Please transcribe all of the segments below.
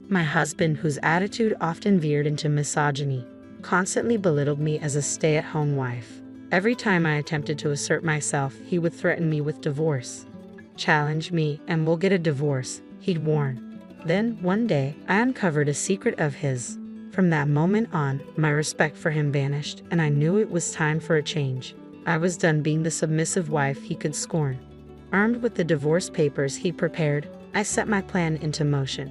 My husband, whose attitude often veered into misogyny, constantly belittled me as a stay-at-home wife. Every time I attempted to assert myself, he would threaten me with divorce. "Challenge me, and we'll get a divorce," he'd warn. Then, one day, I uncovered a secret of his. From that moment on, my respect for him vanished, and I knew it was time for a change. I was done being the submissive wife he could scorn. Armed with the divorce papers he'd prepared, I set my plan into motion.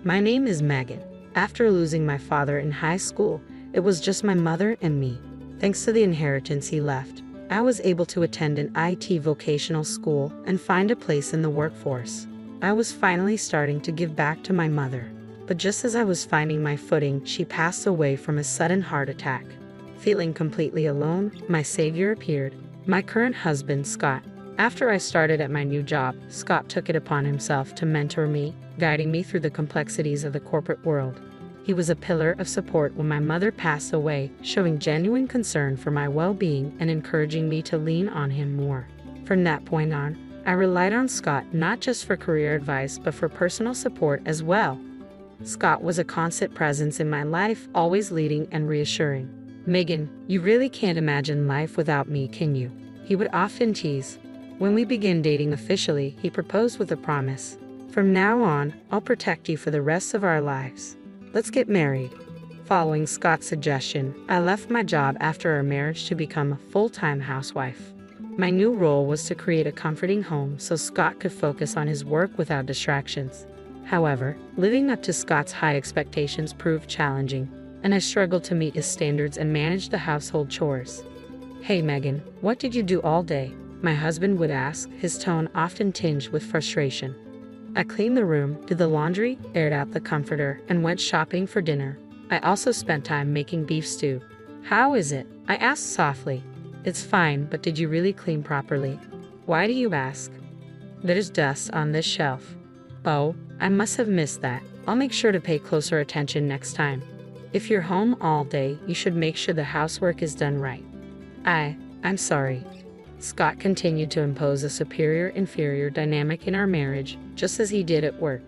My name is Megan. After losing my father in high school, it was just my mother and me. Thanks to the inheritance he left, I was able to attend an IT vocational school and find a place in the workforce. I was finally starting to give back to my mother. But just as I was finding my footing, she passed away from a sudden heart attack. Feeling completely alone, my savior appeared, my current husband, Scott. After I started at my new job, Scott took it upon himself to mentor me, guiding me through the complexities of the corporate world. He was a pillar of support when my mother passed away, showing genuine concern for my well-being and encouraging me to lean on him more. From that point on, I relied on Scott not just for career advice but for personal support as well. Scott was a constant presence in my life, always leading and reassuring. "Megan, you really can't imagine life without me, can you?" he would often tease. When we began dating officially, he proposed with a promise. "From now on, I'll protect you for the rest of our lives. Let's get married." Following Scott's suggestion, I left my job after our marriage to become a full-time housewife. My new role was to create a comforting home so Scott could focus on his work without distractions. However, living up to Scott's high expectations proved challenging, and I struggled to meet his standards and manage the household chores. "Hey Megan, what did you do all day?" my husband would ask, his tone often tinged with frustration. I cleaned the room, did the laundry, aired out the comforter, and went shopping for dinner. I also spent time making beef stew. "How is it?" I asked softly. "It's fine, but did you really clean properly?" "Why do you ask?" "There's dust on this shelf." "Oh, I must have missed that. I'll make sure to pay closer attention next time." "If you're home all day, you should make sure the housework is done right." I'm sorry." Scott continued to impose a superior-inferior dynamic in our marriage, just as he did at work.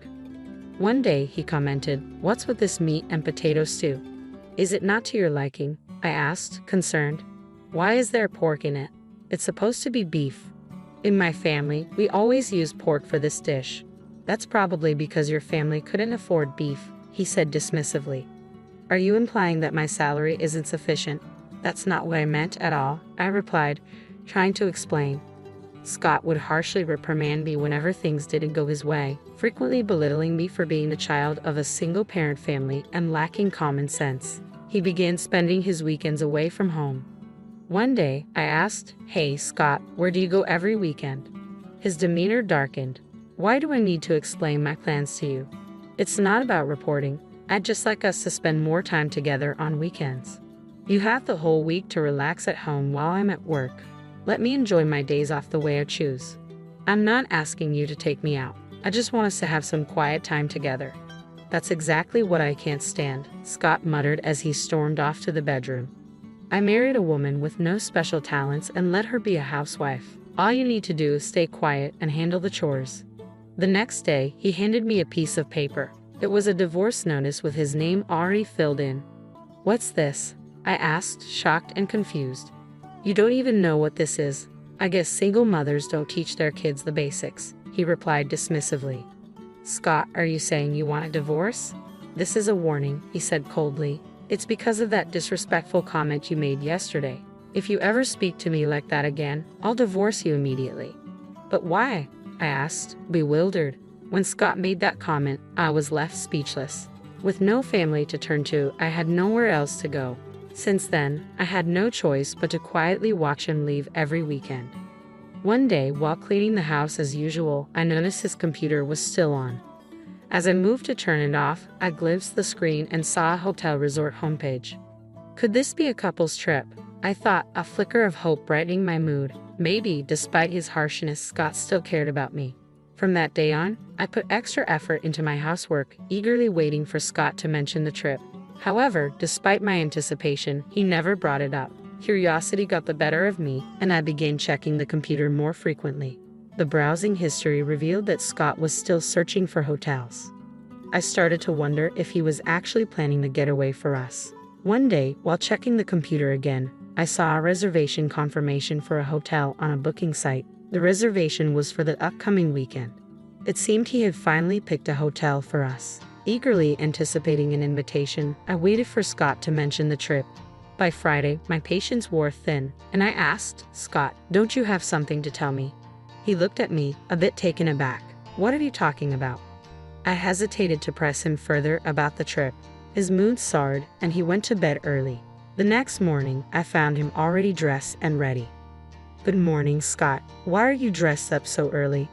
One day, he commented, "What's with this meat and potato stew? Is it not to your liking?" I asked, concerned. "Why is there pork in it? It's supposed to be beef." "In my family, we always use pork for this dish." "That's probably because your family couldn't afford beef," he said dismissively. "Are you implying that my salary isn't sufficient?" "That's not what I meant at all," I replied, trying to explain. Scott would harshly reprimand me whenever things didn't go his way, frequently belittling me for being the child of a single-parent family and lacking common sense. He began spending his weekends away from home. One day, I asked, "Hey, Scott, where do you go every weekend?" His demeanor darkened. "Why do I need to explain my plans to you? It's not about reporting. I'd just like us to spend more time together on weekends. You have the whole week to relax at home while I'm at work. Let me enjoy my days off the way I choose. I'm not asking you to take me out. I just want us to have some quiet time together." "That's exactly what I can't stand," Scott muttered as he stormed off to the bedroom. "I married a woman with no special talents and let her be a housewife. All you need to do is stay quiet and handle the chores." The next day, he handed me a piece of paper. It was a divorce notice with his name already filled in. "What's this?" I asked, shocked and confused. "You don't even know what this is. I guess single mothers don't teach their kids the basics," he replied dismissively. "Scott, are you saying you want a divorce?" "This is a warning," he said coldly. "It's because of that disrespectful comment you made yesterday. If you ever speak to me like that again, I'll divorce you immediately." "But why?" I asked, bewildered. When Scott made that comment, I was left speechless. With no family to turn to, I had nowhere else to go. Since then, I had no choice but to quietly watch him leave every weekend. One day, while cleaning the house as usual, I noticed his computer was still on. As I moved to turn it off, I glimpsed the screen and saw a hotel resort homepage. Could this be a couple's trip? I thought, a flicker of hope brightening my mood. Maybe, despite his harshness, Scott still cared about me. From that day on, I put extra effort into my housework, eagerly waiting for Scott to mention the trip. However, despite my anticipation, he never brought it up. Curiosity got the better of me, and I began checking the computer more frequently. The browsing history revealed that Scott was still searching for hotels. I started to wonder if he was actually planning the getaway for us. One day, while checking the computer again, I saw a reservation confirmation for a hotel on a booking site. The reservation was for the upcoming weekend. It seemed he had finally picked a hotel for us. Eagerly anticipating an invitation, I waited for Scott to mention the trip. By Friday, my patience wore thin, and I asked, "Scott, don't you have something to tell me?" He looked at me, a bit taken aback. "What are you talking about?" I hesitated to press him further about the trip. His mood soured, and he went to bed early. The next morning, I found him already dressed and ready. "Good morning, Scott. Why are you dressed up so early?"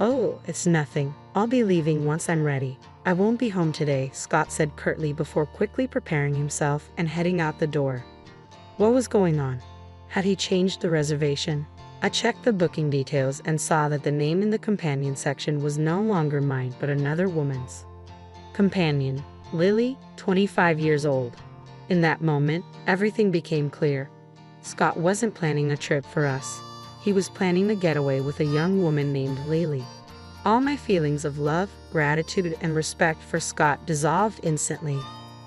"Oh, it's nothing. I'll be leaving once I'm ready. I won't be home today," Scott said curtly before quickly preparing himself and heading out the door. What was going on? Had he changed the reservation? I checked the booking details and saw that the name in the companion section was no longer mine but another woman's. Companion, Lily, 25 years old. In that moment, everything became clear. Scott wasn't planning a trip for us. He was planning the getaway with a young woman named Lily. All my feelings of love, gratitude, and respect for Scott dissolved instantly.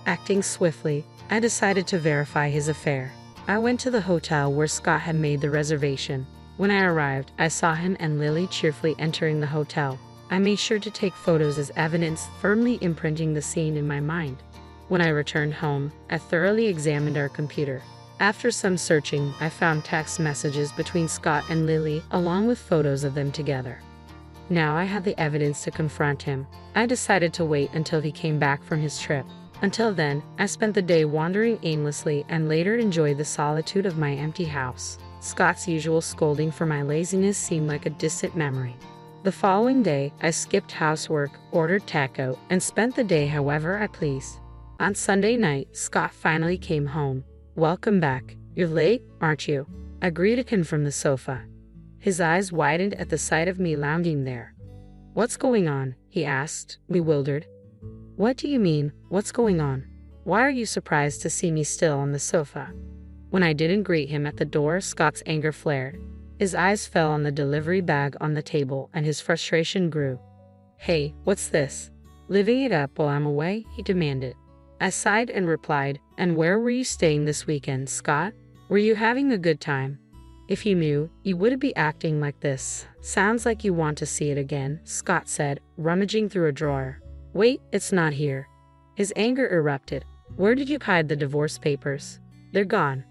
Acting swiftly, I decided to verify his affair. I went to the hotel where Scott had made the reservation. When I arrived, I saw him and Lily cheerfully entering the hotel. I made sure to take photos as evidence, firmly imprinting the scene in my mind. When I returned home, I thoroughly examined our computer. After some searching, I found text messages between Scott and Lily, along with photos of them together. Now I had the evidence to confront him. I decided to wait until he came back from his trip. Until then, I spent the day wandering aimlessly and later enjoyed the solitude of my empty house. Scott's usual scolding for my laziness seemed like a distant memory. The following day, I skipped housework, ordered takeout, and spent the day however I pleased. On Sunday night, Scott finally came home. "Welcome back. You're late, aren't you?" I greeted him from the sofa. His eyes widened at the sight of me lounging there. "What's going on?" he asked, bewildered. "What do you mean, what's going on? Why are you surprised to see me still on the sofa?" When I didn't greet him at the door, Scott's anger flared. His eyes fell on the delivery bag on the table and his frustration grew. "Hey, what's this? Living it up while I'm away?" he demanded. I sighed and replied, "And where were you staying this weekend, Scott? Were you having a good time? If you knew, you wouldn't be acting like this. Sounds like you want to see it again," Scott said, rummaging through a drawer. "Wait, it's not here." His anger erupted. "Where did you hide the divorce papers?" "They're gone."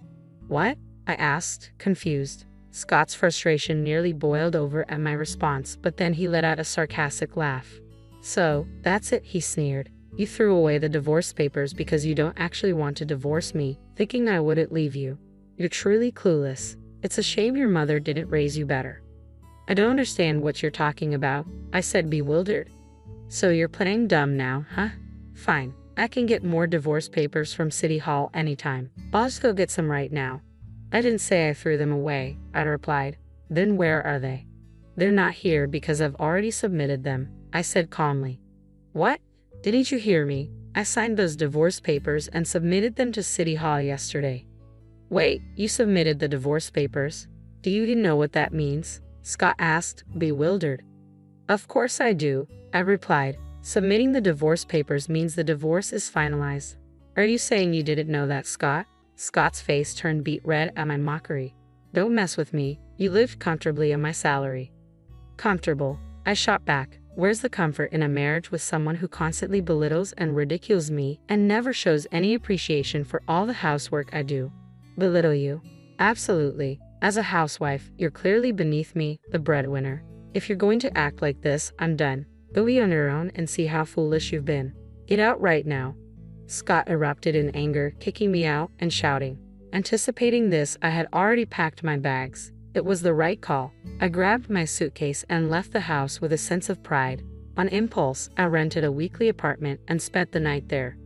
"What?" I asked, confused. Scott's frustration nearly boiled over at my response, but then he let out a sarcastic laugh. "So, that's it," he sneered. "You threw away the divorce papers because you don't actually want to divorce me, thinking I wouldn't leave you. You're truly clueless. It's a shame your mother didn't raise you better." "I don't understand what you're talking about," I said, bewildered. "So you're playing dumb now, huh? Fine, I can get more divorce papers from City Hall anytime. I'll just go get some right now." "I didn't say I threw them away," I replied. "Then where are they?" "They're not here because I've already submitted them," I said calmly. "What? Didn't you hear me? I signed those divorce papers and submitted them to City Hall yesterday." "Wait, you submitted the divorce papers? Do you even know what that means?" Scott asked, bewildered. "Of course I do," I replied. "Submitting the divorce papers means the divorce is finalized." "Are you saying you didn't know that, Scott?" Scott's face turned beet red at my mockery. "Don't mess with me. You lived comfortably on my salary." "Comfortable?" I shot back. "Where's the comfort in a marriage with someone who constantly belittles and ridicules me and never shows any appreciation for all the housework I do?" "Belittle you?" "Absolutely. As a housewife, you're clearly beneath me, the breadwinner. If you're going to act like this, I'm done. Go be on your own and see how foolish you've been. Get out right now." Scott erupted in anger, kicking me out and shouting. Anticipating this, I had already packed my bags. It was the right call. I grabbed my suitcase and left the house with a sense of pride. On impulse, I rented a weekly apartment and spent the night there.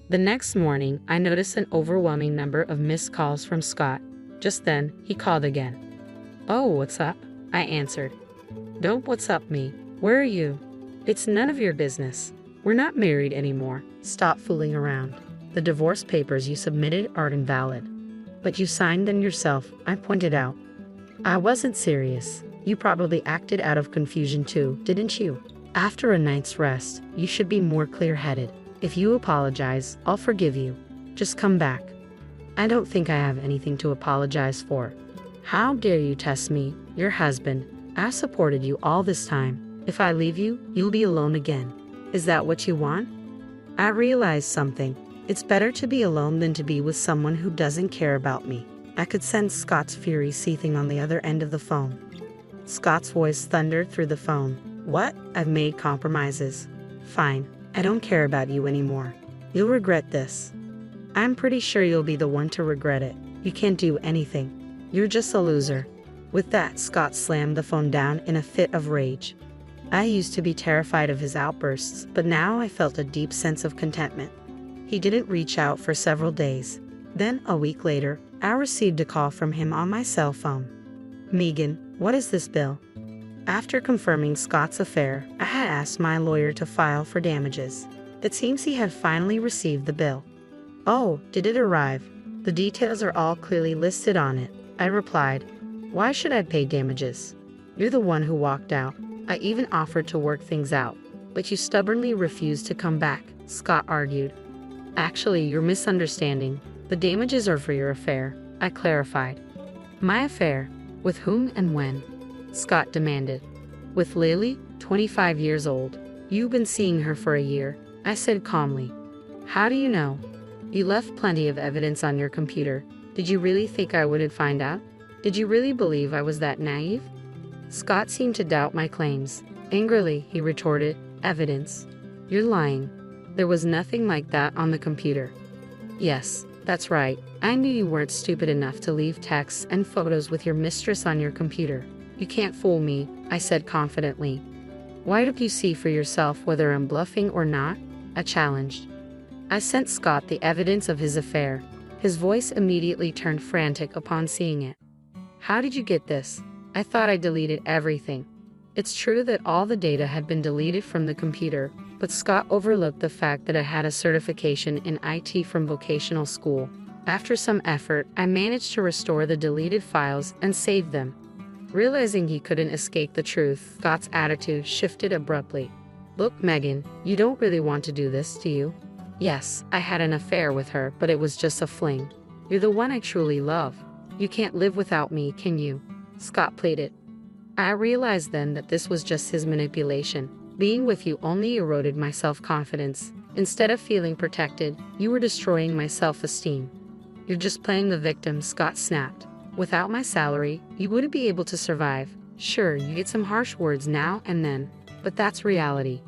The next morning, I noticed an overwhelming number of missed calls from Scott. Just then, he called again. "Oh, what's up?" I answered. "Don't what's up me. Where are you?" "It's none of your business. We're not married anymore. Stop fooling around. The divorce papers you submitted aren't invalid." "But you signed them yourself," I pointed out. "I wasn't serious. You probably acted out of confusion too, didn't you?" After a night's rest, you should be more clear-headed. If you apologize, I'll forgive you. Just come back. I don't think I have anything to apologize for. How dare you test me, your husband? I've supported you all this time. If I leave you, you'll be alone again. Is that what you want? I realized something. It's better to be alone than to be with someone who doesn't care about me. I could sense Scott's fury seething on the other end of the phone. Scott's voice thundered through the phone. What? I've made compromises. Fine. I don't care about you anymore. You'll regret this. I'm pretty sure you'll be the one to regret it. You can't do anything. You're just a loser. With that, Scott slammed the phone down in a fit of rage. I used to be terrified of his outbursts, but now I felt a deep sense of contentment. He didn't reach out for several days. Then, a week later, I received a call from him on my cell phone. Megan, what is this bill? After confirming Scott's affair, I had asked my lawyer to file for damages. It seems he had finally received the bill. Oh, did it arrive? The details are all clearly listed on it, I replied. Why should I pay damages? You're the one who walked out. I even offered to work things out, but you stubbornly refused to come back, Scott argued. Actually, you're misunderstanding. The damages are for your affair, I clarified. My affair? With whom and when? Scott demanded. With Lily, 25 years old. You've been seeing her for a year, I said calmly. How do you know? You left plenty of evidence on your computer. Did you really think I wouldn't find out? Did you really believe I was that naive? Scott seemed to doubt my claims. Angrily, he retorted, Evidence? You're lying. There was nothing like that on the computer. Yes, that's right. I knew you weren't stupid enough to leave texts and photos with your mistress on your computer. You can't fool me, I said confidently. Why don't you see for yourself whether I'm bluffing or not? I challenged. I sent Scott the evidence of his affair. His voice immediately turned frantic upon seeing it. How did you get this? I thought I deleted everything. It's true that all the data had been deleted from the computer, but Scott overlooked the fact that I had a certification in IT from vocational school. After some effort, I managed to restore the deleted files and save them. Realizing he couldn't escape the truth, Scott's attitude shifted abruptly. Look, Megan, you don't really want to do this, do you? Yes, I had an affair with her, but it was just a fling. You're the one I truly love. You can't live without me, can you? Scott pleaded. I realized then that this was just his manipulation. Being with you only eroded my self-confidence. Instead of feeling protected, you were destroying my self-esteem. You're just playing the victim, Scott snapped. Without my salary, you wouldn't be able to survive. Sure, you get some harsh words now and then, but that's reality.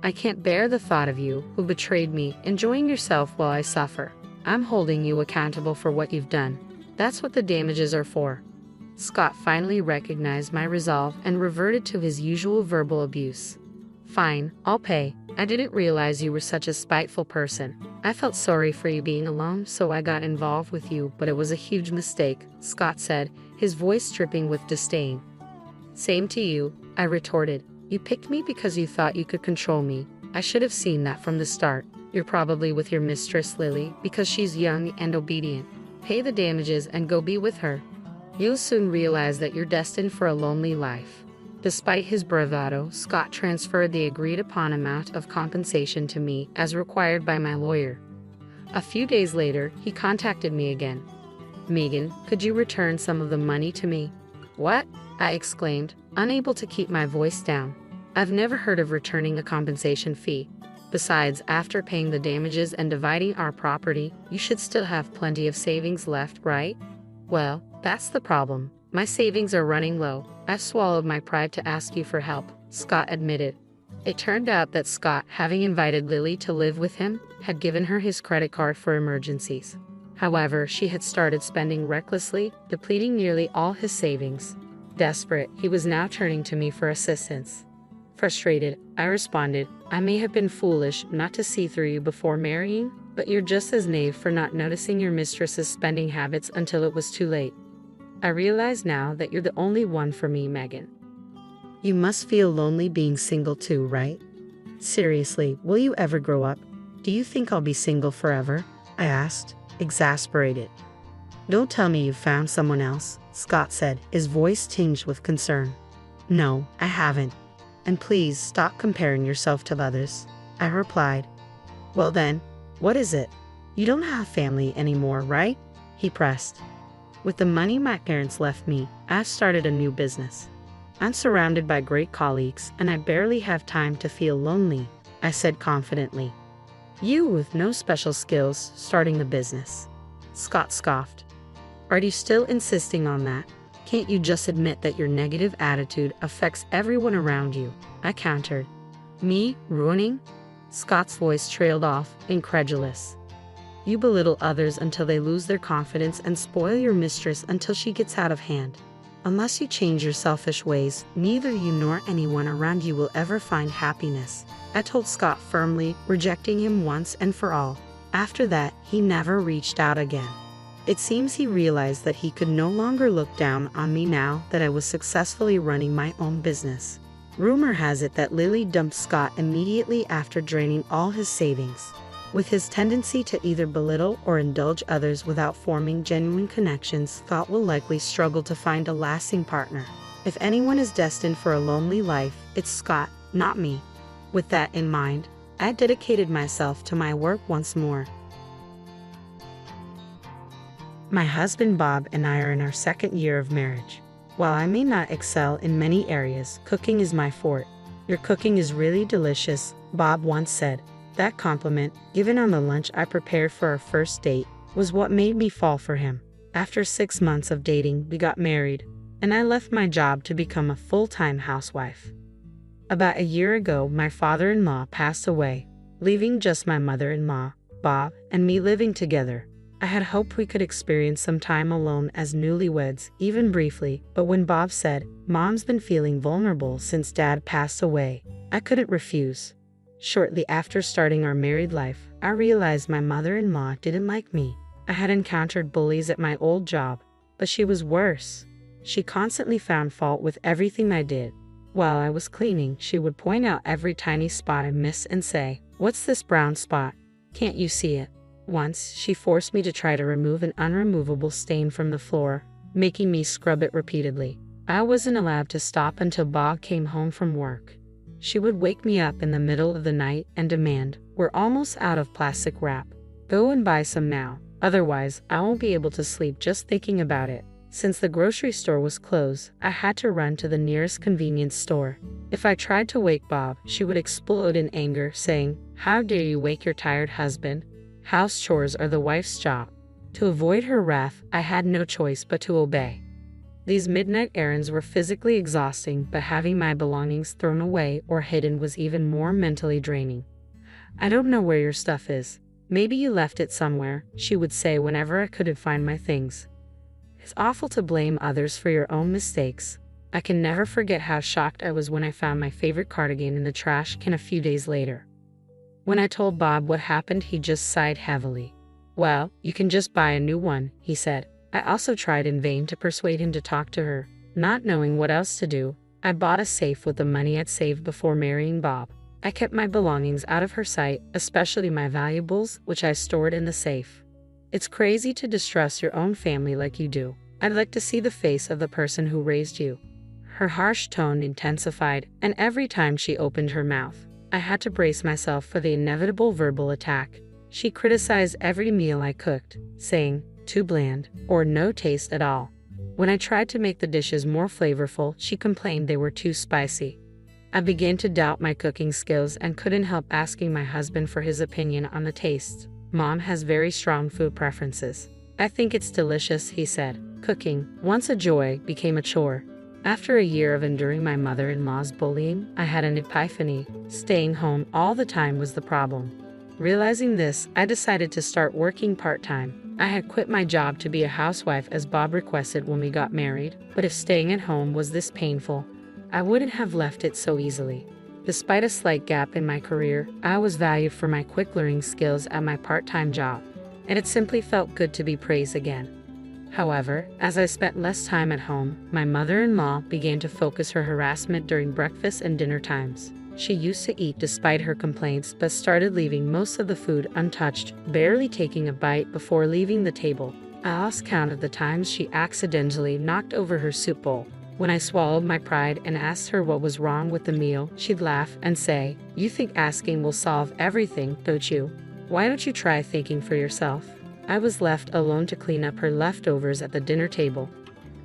I can't bear the thought of you, who betrayed me, enjoying yourself while I suffer. I'm holding you accountable for what you've done. That's what the damages are for. Scott finally recognized my resolve and reverted to his usual verbal abuse. Fine, I'll pay. I didn't realize you were such a spiteful person. I felt sorry for you being alone, so I got involved with you, but it was a huge mistake, Scott said, his voice dripping with disdain. Same to you, I retorted. You picked me because you thought you could control me. I should have seen that from the start. You're probably with your mistress, Lily, because she's young and obedient. Pay the damages and go be with her. You'll soon realize that you're destined for a lonely life. Despite his bravado, Scott transferred the agreed-upon amount of compensation to me as required by my lawyer. A few days later, he contacted me again. Megan, could you return some of the money to me? What? I exclaimed, unable to keep my voice down. I've never heard of returning a compensation fee. Besides, after paying the damages and dividing our property, you should still have plenty of savings left, right? Well, that's the problem. My savings are running low. I've swallowed my pride to ask you for help, Scott admitted. It turned out that Scott, having invited Lily to live with him, had given her his credit card for emergencies. However, she had started spending recklessly, depleting nearly all his savings. Desperate, he was now turning to me for assistance. Frustrated, I responded, I may have been foolish not to see through you before marrying, but you're just as naive for not noticing your mistress's spending habits until it was too late. I realize now that you're the only one for me, Megan. You must feel lonely being single too, right? Seriously, will you ever grow up? Do you think I'll be single forever? I asked, exasperated. Don't tell me you found someone else, Scott said, his voice tinged with concern. No, I haven't. and please stop comparing yourself to others. I replied. Well then, what is it? You don't have family anymore, right? He pressed. With the money my parents left me, I started a new business. I'm surrounded by great colleagues and I barely have time to feel lonely, I said confidently. You with no special skills starting a business. Scott scoffed. Are you still insisting on that? Can't you just admit that your negative attitude affects everyone around you? I countered. Me ruining? Scott's voice trailed off, incredulous. You belittle others until they lose their confidence and spoil your mistress until she gets out of hand. Unless you change your selfish ways, neither you nor anyone around you will ever find happiness, I told Scott firmly, rejecting him once and for all. After that, he never reached out again. It seems he realized that he could no longer look down on me now that I was successfully running my own business. Rumor has it that Lily dumped Scott immediately after draining all his savings. With his tendency to either belittle or indulge others without forming genuine connections, Scott will likely struggle to find a lasting partner. If anyone is destined for a lonely life, it's Scott, not me. With that in mind, I dedicated myself to my work once more. My husband Bob and I are in our second year of marriage. While I may not excel in many areas, cooking is my forte. Your cooking is really delicious, Bob once said. That compliment, given on the lunch I prepared for our first date, was what made me fall for him. After 6 months of dating, we got married, and I left my job to become a full-time housewife. About a year ago, my father-in-law passed away, leaving just my mother-in-law, Bob, and me living together. I had hoped we could experience some time alone as newlyweds, even briefly, but when Bob said, "Mom's been feeling vulnerable since Dad passed away," I couldn't refuse. Shortly after starting our married life, I realized my mother-in-law didn't like me. I had encountered bullies at my old job, but she was worse. She constantly found fault with everything I did. While I was cleaning, she would point out every tiny spot I missed and say, "What's this brown spot? Can't you see it?" Once, she forced me to try to remove an unremovable stain from the floor, making me scrub it repeatedly. I wasn't allowed to stop until Bob came home from work. She would wake me up in the middle of the night and demand, "We're almost out of plastic wrap. Go and buy some now. Otherwise, I won't be able to sleep just thinking about it." Since the grocery store was closed, I had to run to the nearest convenience store. If I tried to wake Bob, she would explode in anger, saying, "How dare you wake your tired husband? House chores are the wife's job." To avoid her wrath, I had no choice but to obey. These midnight errands were physically exhausting, but having my belongings thrown away or hidden was even more mentally draining. "I don't know where your stuff is. Maybe you left it somewhere," she would say whenever I couldn't find my things. It's awful to blame others for your own mistakes. I can never forget how shocked I was when I found my favorite cardigan in the trash can a few days later. When I told Bob what happened, he just sighed heavily. "Well, you can just buy a new one," he said. I also tried in vain to persuade him to talk to her. Not knowing what else to do, I bought a safe with the money I'd saved before marrying Bob. I kept my belongings out of her sight, especially my valuables, which I stored in the safe. It's crazy to distrust your own family like you do. I'd like to see the face of the person who raised you. Her harsh tone intensified, and every time she opened her mouth, I had to brace myself for the inevitable verbal attack. She criticized every meal I cooked, saying, "Too bland," or "No taste at all." When I tried to make the dishes more flavorful, she complained they were too spicy. I began to doubt my cooking skills and couldn't help asking my husband for his opinion on the taste. "Mom has very strong food preferences. I think it's delicious," he said. Cooking, once a joy, became a chore. After a year of enduring my mother-in-law's bullying, I had an epiphany. Staying home all the time was the problem. Realizing this, I decided to start working part-time. I had quit my job to be a housewife as Bob requested when we got married, but if staying at home was this painful, I wouldn't have left it so easily. Despite a slight gap in my career, I was valued for my quick learning skills at my part-time job, and it simply felt good to be praised again. However, as I spent less time at home, my mother-in-law began to focus her harassment during breakfast and dinner times. She used to eat despite her complaints, but started leaving most of the food untouched, barely taking a bite before leaving the table. I lost count of the times she accidentally knocked over her soup bowl. When I swallowed my pride and asked her what was wrong with the meal, she'd laugh and say, "You think asking will solve everything, don't you? Why don't you try thinking for yourself?" I was left alone to clean up her leftovers at the dinner table.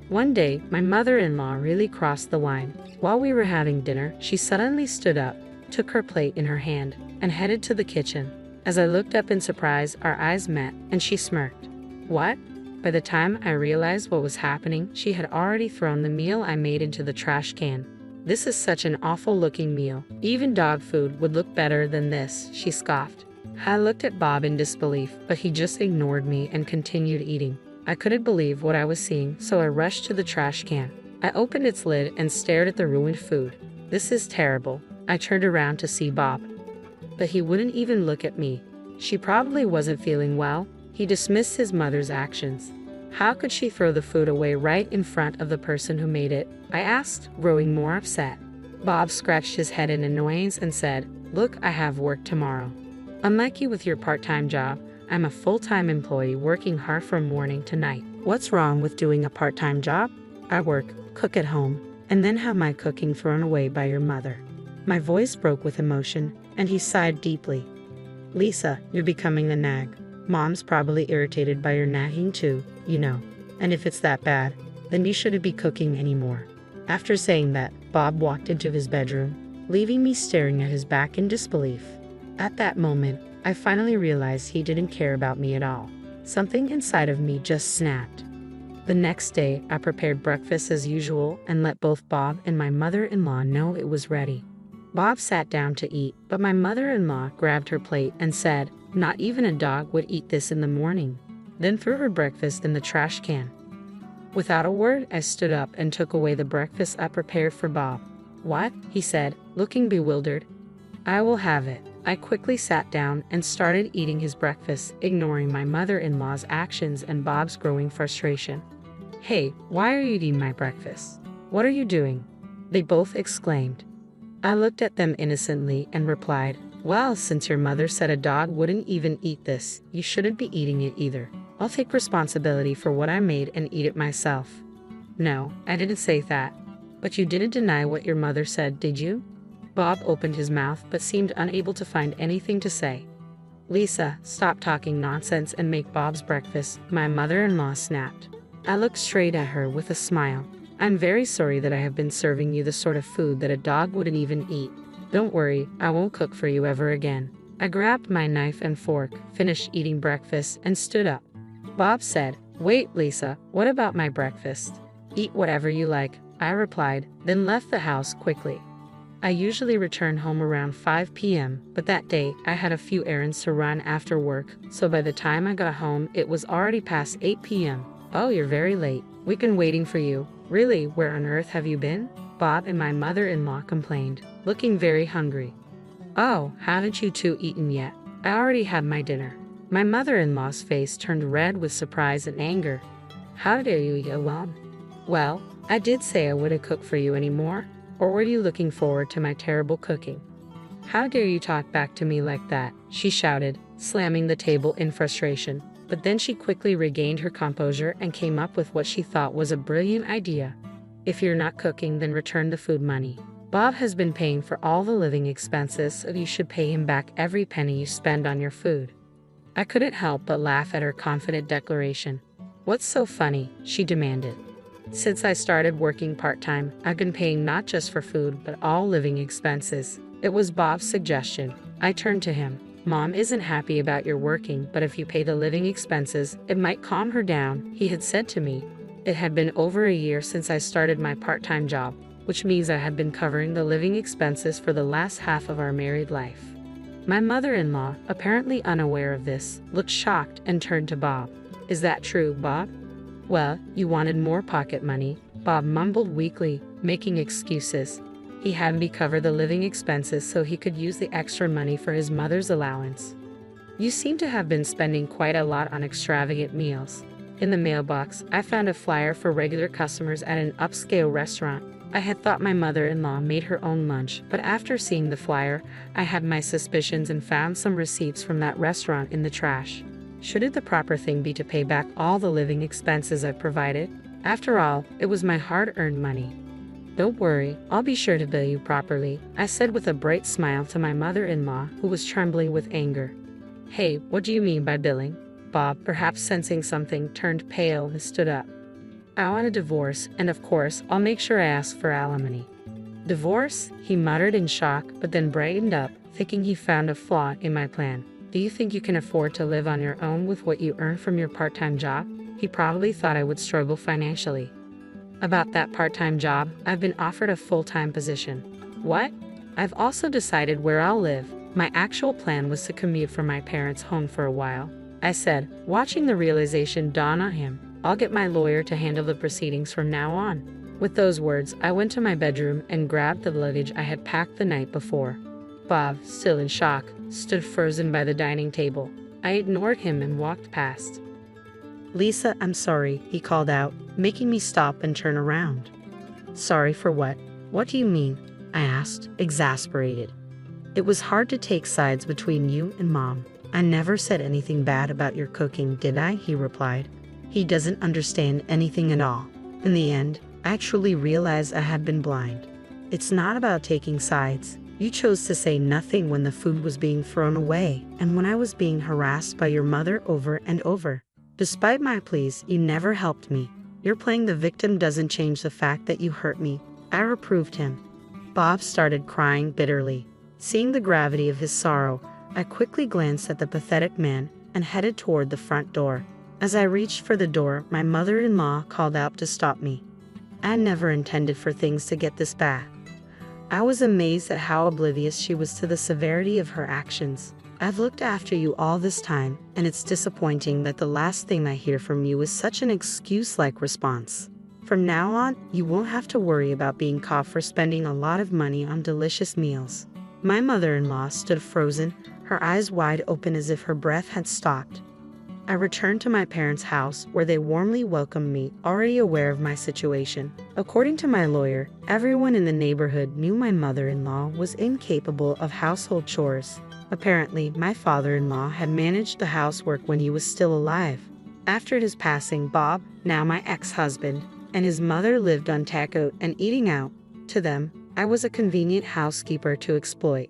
One day, my mother-in-law really crossed the line. While we were having dinner, she suddenly stood up, took her plate in her hand, and headed to the kitchen. As I looked up in surprise, our eyes met, and she smirked. "What?" By the time I realized what was happening, she had already thrown the meal I made into the trash can. "This is such an awful-looking meal. Even dog food would look better than this," she scoffed. I looked at Bob in disbelief, but he just ignored me and continued eating. I couldn't believe what I was seeing, so I rushed to the trash can. I opened its lid and stared at the ruined food. "This is terrible." I turned around to see Bob, but he wouldn't even look at me. She probably wasn't feeling well. He dismissed his mother's actions. How could she throw the food away right in front of the person who made it? I asked, growing more upset. Bob scratched his head in annoyance and said, "Look, I have work tomorrow. Unlike you with your part-time job, I'm a full-time employee working hard from morning to night. What's wrong with doing a part-time job? I work, cook at home, and then have my cooking thrown away by your mother." My voice broke with emotion, and he sighed deeply. "Lisa, you're becoming a nag. Mom's probably irritated by your nagging too, you know. And if it's that bad, then you shouldn't be cooking anymore." After saying that, Bob walked into his bedroom, leaving me staring at his back in disbelief. At that moment, I finally realized he didn't care about me at all. Something inside of me just snapped. The next day, I prepared breakfast as usual and let both Bob and my mother-in-law know it was ready. Bob sat down to eat, but my mother-in-law grabbed her plate and said, "Not even a dog would eat this in the morning," then threw her breakfast in the trash can. Without a word, I stood up and took away the breakfast I prepared for Bob. "What?" he said, looking bewildered. "I will have it." I quickly sat down and started eating his breakfast, ignoring my mother-in-law's actions and Bob's growing frustration. "Hey, why are you eating my breakfast? What are you doing?" they both exclaimed. I looked at them innocently and replied, "Well, since your mother said a dog wouldn't even eat this, you shouldn't be eating it either. I'll take responsibility for what I made and eat it myself." "No, I didn't say that. But you didn't deny what your mother said, did you?" Bob opened his mouth but seemed unable to find anything to say. "Lisa, stop talking nonsense and make Bob's breakfast," my mother-in-law snapped. I looked straight at her with a smile. "I'm very sorry that I have been serving you the sort of food that a dog wouldn't even eat. Don't worry, I won't cook for you ever again." I grabbed my knife and fork, finished eating breakfast, and stood up. Bob said, "Wait, Lisa, what about my breakfast?" "Eat whatever you like," I replied, then left the house quickly. I usually return home around 5 p.m., but that day I had a few errands to run after work, so by the time I got home it was already past 8 p.m. "Oh, you're very late. We've been waiting for you. Really, where on earth have you been?" Bob and my mother-in-law complained, looking very hungry. "Oh, haven't you two eaten yet? I already had my dinner." My mother-in-law's face turned red with surprise and anger. "How dare you eat alone?" "Well, I did say I wouldn't cook for you anymore. Or were you looking forward to my terrible cooking?" "How dare you talk back to me like that?" she shouted, slamming the table in frustration. But then she quickly regained her composure and came up with what she thought was a brilliant idea. "If you're not cooking, then return the food money. Bob has been paying for all the living expenses, so you should pay him back every penny you spend on your food." I couldn't help but laugh at her confident declaration. "What's so funny?" she demanded. "Since I started working part-time, I've been paying not just for food, but all living expenses." It was Bob's suggestion. I turned to him. "Mom isn't happy about your working, but if you pay the living expenses, it might calm her down," he had said to me. It had been over a year since I started my part-time job, which means I had been covering the living expenses for the last half of our married life. My mother-in-law, apparently unaware of this, looked shocked and turned to Bob. "Is that true, Bob?" "Well, you wanted more pocket money," Bob mumbled weakly, making excuses. He had me cover the living expenses so he could use the extra money for his mother's allowance. "You seem to have been spending quite a lot on extravagant meals." In the mailbox, I found a flyer for regular customers at an upscale restaurant. I had thought my mother-in-law made her own lunch, but after seeing the flyer, I had my suspicions and found some receipts from that restaurant in the trash. Shouldn't the proper thing be to pay back all the living expenses I've provided? After all, it was my hard-earned money. Don't worry, I'll be sure to bill you properly, I said with a bright smile to my mother-in-law, who was trembling with anger. Hey, what do you mean by billing? Bob, perhaps sensing something, turned pale and stood up. I want a divorce, and of course, I'll make sure I ask for alimony. Divorce? He muttered in shock, but then brightened up, thinking he found a flaw in my plan. Do you think you can afford to live on your own with what you earn from your part-time job? He probably thought I would struggle financially. About that part-time job, I've been offered a full-time position. What? I've also decided where I'll live. My actual plan was to commute from my parents' home for a while, I said, watching the realization dawn on him. I'll get my lawyer to handle the proceedings from now on. With those words, I went to my bedroom and grabbed the luggage I had packed the night before. Bob, still in shock, stood frozen by the dining table. I ignored him and walked past. Lisa, I'm sorry, he called out, making me stop and turn around. Sorry for what? What do you mean? I asked, exasperated. It was hard to take sides between you and Mom. I never said anything bad about your cooking, did I? He replied. He doesn't understand anything at all. In the end, I actually realized I had been blind. It's not about taking sides. You chose to say nothing when the food was being thrown away and when I was being harassed by your mother over and over. Despite my pleas, you never helped me. Your playing the victim doesn't change the fact that you hurt me. I reproved him. Bob started crying bitterly. Seeing the gravity of his sorrow, I quickly glanced at the pathetic man and headed toward the front door. As I reached for the door, my mother-in-law called out to stop me. I never intended for things to get this bad. I was amazed at how oblivious she was to the severity of her actions. I've looked after you all this time, and it's disappointing that the last thing I hear from you is such an excuse-like response. From now on, you won't have to worry about being caught for spending a lot of money on delicious meals. My mother-in-law stood frozen, her eyes wide open as if her breath had stopped. I returned to my parents' house, where they warmly welcomed me, already aware of my situation. According to my lawyer, everyone in the neighborhood knew my mother-in-law was incapable of household chores. Apparently, my father-in-law had managed the housework when he was still alive. After his passing, Bob, now my ex-husband, and his mother lived on takeout and eating out. To them, I was a convenient housekeeper to exploit.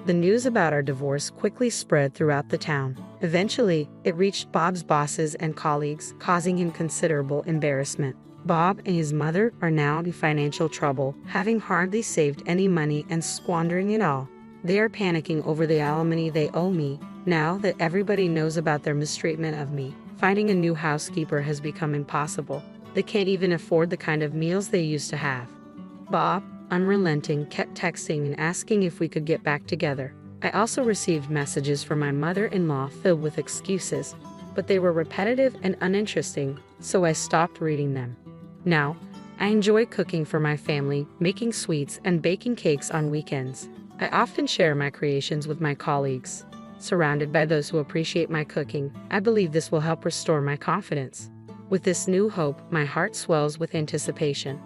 The news about our divorce quickly spread throughout the town. Eventually, it reached Bob's bosses and colleagues, causing him considerable embarrassment. Bob and his mother are now in financial trouble, having hardly saved any money and squandering it all. They are panicking over the alimony they owe me. Now that everybody knows about their mistreatment of me, finding a new housekeeper has become impossible. They can't even afford the kind of meals they used to have. Bob, unrelenting, kept texting and asking if we could get back together. I also received messages from my mother-in-law filled with excuses, but they were repetitive and uninteresting, so I stopped reading them. Now, I enjoy cooking for my family, making sweets and baking cakes on weekends. I often share my creations with my colleagues. Surrounded by those who appreciate my cooking, I believe this will help restore my confidence. With this new hope, my heart swells with anticipation.